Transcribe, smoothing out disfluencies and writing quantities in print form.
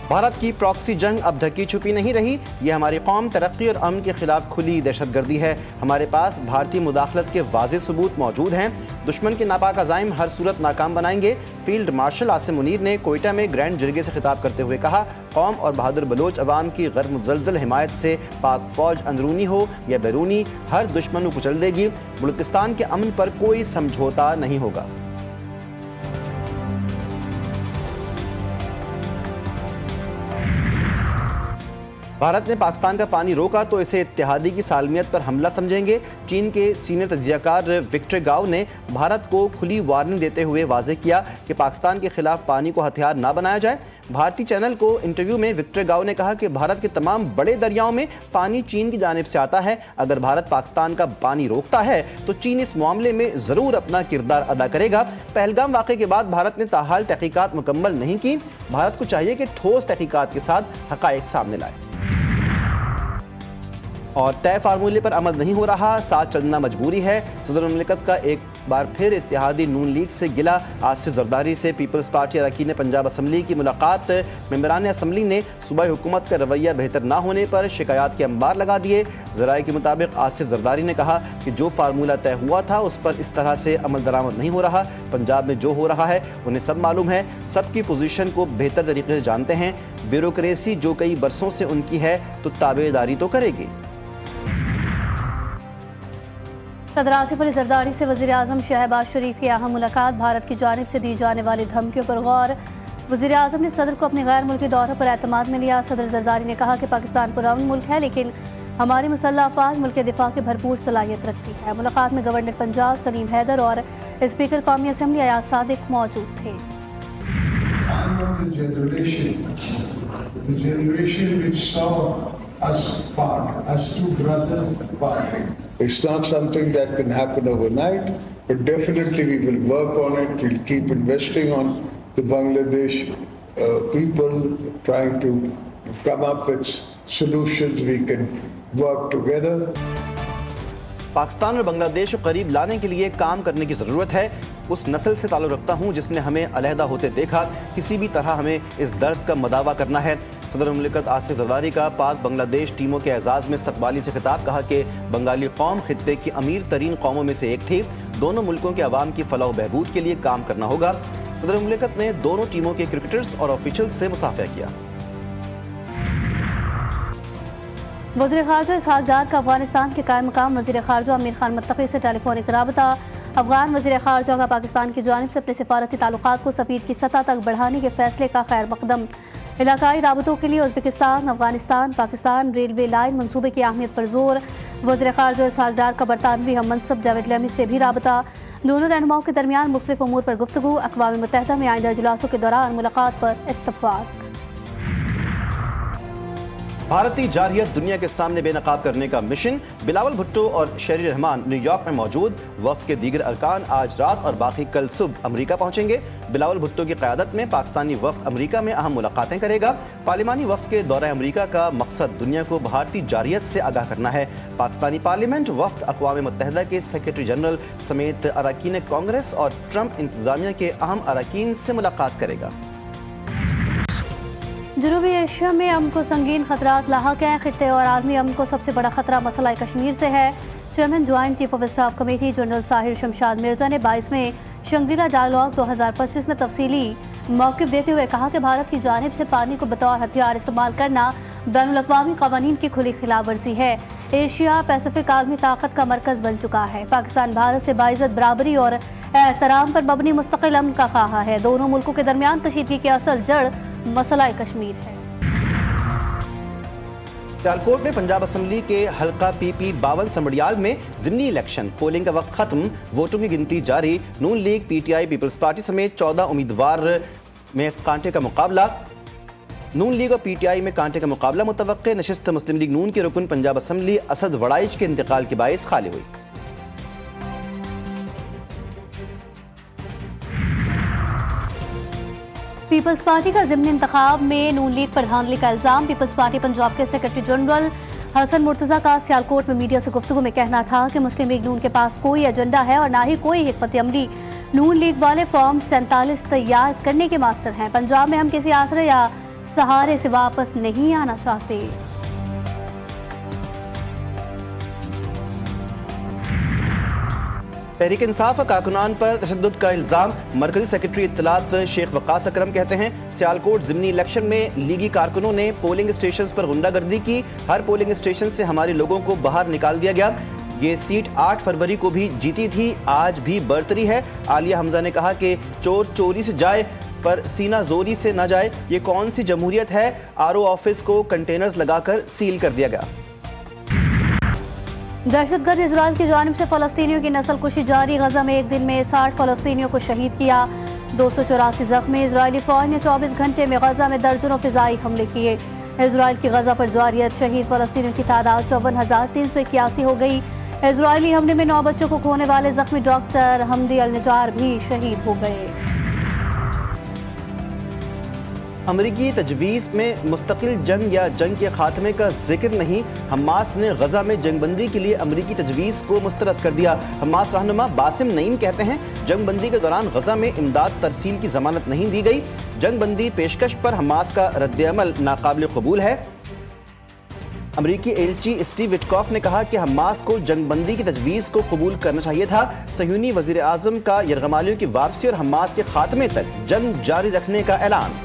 भारत की प्रॉक्सी जंग अब ढकी छुपी नहीं रही। ये हमारी कौम तरक्की और अमन के खिलाफ खुली दहशतगर्दी है। हमारे पास भारतीय मुदाखलत के वाज़ेह सबूत मौजूद हैं। दुश्मन के नापाक अज़ाइम हर सूरत नाकाम बनाएंगे। फील्ड मार्शल आसिम मुनीर ने कोयटा में ग्रैंड जिरगे से खिताब करते हुए कहा, कौम और बहादुर बलोच अवाम की गैर मुज़लज़ल हिमायत से पाक फौज अंदरूनी हो या बैरूनी हर दुश्मन को कुचल देगी। बलूचिस्तान के अमन पर कोई समझौता नहीं होगा। भारत ने पाकिस्तान का पानी रोका तो इसे इत्तेहादी की सालमियत पर हमला समझेंगे। चीन के सीनियर तज्जियाकार विक्टर गाओ ने भारत को खुली वार्निंग देते हुए वाज़ेह किया कि पाकिस्तान के खिलाफ पानी को हथियार ना बनाया जाए। भारतीय चैनल को इंटरव्यू में विक्टर गाओ ने कहा कि भारत के तमाम बड़े दरियाओं में पानी चीन की जानिब से आता है। अगर भारत पाकिस्तान का पानी रोकता है तो चीन इस मामले में ज़रूर अपना किरदार अदा करेगा। पहलगाम वाक़े के बाद भारत ने ताहाल तहकीकात मुकम्मल नहीं की। भारत को चाहिए कि ठोस तहकीकात के साथ हक़ाइक़ सामने लाए। और तय फार्मूले पर अमल नहीं हो रहा, साथ चलना मजबूरी है। सदर मुमलिकत का एक बार फिर इत्तेहादी नून लीग से गिला। आसिफ जरदारी से पीपल्स पार्टी अरकान पंजाब असम्बली की मुलाकात। मेंबरान असम्बली ने सूबाई हुकूमत का रवैया बेहतर ना होने पर शिकायत के अंबार लगा दिए। ज़राए के मुताबिक आसिफ जरदारी ने कहा कि जो फार्मूला तय हुआ था उस पर इस तरह से अमल दरामद नहीं हो रहा। पंजाब में जो हो रहा है उन्हें सब मालूम है, सबकी पोजीशन को बेहतर तरीके से जानते हैं। ब्यूरोक्रेसी जो कई बरसों से उनकी है तो ताबेदारी तो करेगी। सदर आसिफ अली जरदारी से वज़ीर आज़म शहबाज शरीफ की अहम मुलाकात। भारत की जानिब से दी जाने वाली धमकियों पर गौर। वज़ीर आज़म ने सदर को अपने गैर मुल्की दौरे पर एतमाद में लिया। सदर जरदारी ने कहा कि पाकिस्तान पुरअमन मुल्क है, लेकिन हमारी मुसल्लह अफ़वाज मुल्क के दिफा की भरपूर सलाहियत रखती है। मुलाकात में गवर्नर पंजाब सलीम हैदर और स्पीकर कौमी असम्बली अयाज सादिक मौजूद थे। us part, as two brothers parting. It's not something that can happen overnight, but definitely we will work on it. We'll keep investing on the Bangladesh people, trying to come up with solutions we can work together. Pakistan और बांग्लादेश को करीब लाने के लिए काम करने की ज़रूरत है। उस नस्ल से ताल्लुक़ रखता हूँ जिसने हमें अलहदा होते देखा। किसी भी तरह हमें इस दर्द का मदावा करना है। सदर मुमलिकत आसिफ जरदारी का पाक बांग्लादेश टीमों के एजाज़ में इस्तकबाली से खिताब। कहा कि बंगाली कौम खित्ते की अमीर तरीन कौमों में से एक थी। दोनों मुल्कों के अवाम की फलाह बहबूद के लिए काम करना होगा। सदर मुमलिकत ने दोनों टीमों के क्रिकेटर्स और ऑफिशियल्स से मुसाफिया किया। वज़ीर ख़ारजा इसहाक़ डार का अफगानिस्तान के कायम मकाम वज़ीर ख़ारजा अमीर खान मुत्तक़ी से टेलीफोनिक राबता। अफगान वज़ीर ख़ारजा का पाकिस्तान की जानिब से अपने सिफारती ताल्लुक़ात को सफ़ीर की सतह तक बढ़ाने के फैसले का खैर मकदम। इलाकाई राबतों के लिए Uzbekistan Afghanistan Pakistan railway line मनसूबे की अहमियत पर जोर। वज़ीर ख़ारजा इसहाक़ डार का बरतानवी हम मनसब जावेद लमी से भी राबता। दोनों रहनुमाओं के दरमियान मुख्तलिफ उमूर पर गुफ्तगू। अक़वाम मुत्तहिदा में आइंदा इजलासों के दौरान मुलाकात पर इत्तफ़ाक़। भारतीय जारहियत दुनिया के सामने बेनकाब करने का मिशन। बिलावल भुट्टो और शेरी रहमान न्यूयॉर्क में मौजूद। वफ़द के दीगर अरकान आज रात और बाकी कल सुबह अमरीका पहुंचेंगे। बिलावल भुट्टो की क़यादत में पाकिस्तानी वफ़द अमरीका में अहम मुलाकातें करेगा। पार्लिमानी वफ़द के दौरा अमरीका का मकसद दुनिया को भारतीय जारहियत से आगाह करना है। पाकिस्तानी पार्लियामेंट वफ़द अक़वाम मुत्तहिदा के सेक्रेटरी जनरल समेत अरकान कांग्रेस और ट्रंप इंतज़ामिया के अहम अरकान से मुलाकात करेगा। जनूबी एशिया में अमन को संगीन खतरात लाहक हैं। खित्ते और आलमी अमन को सबसे बड़ा खतरा मसला कश्मीर से है। Chairman joint chief of staff committee general Sahir Shamshad Mirza ने 22वें शंग्रीला डायलॉग 2025 में तफसीली मौक़िफ़ देते हुए कहा कि भारत की जानिब से पानी को बतौर हथियार इस्तेमाल करना बैनुल-अक़वामी क़वानीन की खुली खिलाफ वर्जी है। एशिया पैसिफिक आलमी ताकत का मरकज़ बन चुका है। पाकिस्तान भारत से बाइज़्ज़त बराबरी और एहतराम पर मबनी मुस्तक़िल अमन का ख्वाह है। दोनों मुल्कों के दरमियान कशीदगी की असल जड़ मसला कश्मीर है। सियालकोट में पंजाब असम्बली के हल्का PP 52 समड़ियाल में ज़िमनी इलेक्शन। पोलिंग का वक्त खत्म, वोटों की गिनती जारी। नून लीग PTI पीपल्स पार्टी समेत 14 उम्मीदवार में कांटे का मुकाबला। नून लीग और PTI में कांटे का मुकाबला मुतवक्के। नशिस्त मुस्लिम लीग नून के रुकन पंजाब असम्बली असद वड़ाइच के इंतकाल के बायस खाली हुई। पीपल्स पार्टी का ज़िमनी इंतखाब में नून लीग पर धांधली का इल्ज़ाम। पीपल्स पार्टी पंजाब के सेक्रेटरी जनरल हसन मुर्तज़ा का सियालकोट में मीडिया से गुफ्तगू में कहना था कि मुस्लिम लीग नून के पास कोई एजेंडा है और ना ही कोई हिकमत अमली। नून लीग वाले फॉर्म 47 तैयार करने के मास्टर हैं। पंजाब में हम किसी आसरे या सहारे से वापस नहीं आना चाहते। तहरीक इंसाफ कारकुनान पर तशद्दुद का इल्ज़ाम। मरकजी सेक्रेटरी इत्तलात शेख वक़ास अकरम कहते हैं सियालकोट ज़िमनी इलेक्शन में लीगी कारकुनों ने पोलिंग स्टेशन पर गुंडागर्दी की। हर पोलिंग स्टेशन से हमारे लोगों को बाहर निकाल दिया गया। ये सीट 8 फरवरी को भी जीती थी, आज भी बरतरी है। आलिया हमजा ने कहा कि चोर चोरी से जाए पर सीना जोरी से न जाए। ये कौन सी जमहूरियत है? आरओ ऑफिस को कंटेनर्स लगाकर सील कर दिया गया। दहशतगर्द इजराइल की जानिब से फलस्तीनियों की नस्ल कुशी जारी। गजा में एक दिन में 60 फलस्तीनियों को शहीद किया, 284 जख्मी। इजरायली फौज ने 24 घंटे में गजा में दर्जनों फिजाई हमले किए। इजराइल की गजा पर जारियत शहीद फलस्तीनियों की तादाद 54,381 हो गई। इजरायली हमले में 9 बच्चों को खोने वाले जख्मी डॉक्टर हमदी अल निजार भी शहीद हो गए। अमरीकी तजवीज़ में मुस्तकिल जंग या जंग के खात्मे का जिक्र नहीं। हमास ने गजा में जंगबंदी के लिए अमरीकी तजवीज़ को मुस्तरद कर दिया। हमास रहनुमा बासिम नईम कहते हैं जंगबंदी के दौरान गजा में इमदाद तरसील की जमानत नहीं दी गई। जंगबंदी पेशकश पर हमास का रद्द-ए-अमल नाकाबिल कबूल है। अमरीकी एलची स्टीव विटकॉफ ने कहा कि हमास को जंगबंदी की तजवीज़ को कबूल करना चाहिए था। सह्यूनी वज़ीर आज़म का यरगमालियों की वापसी और हमास के खात्मे तक जंग जारी रखने का ऐलान।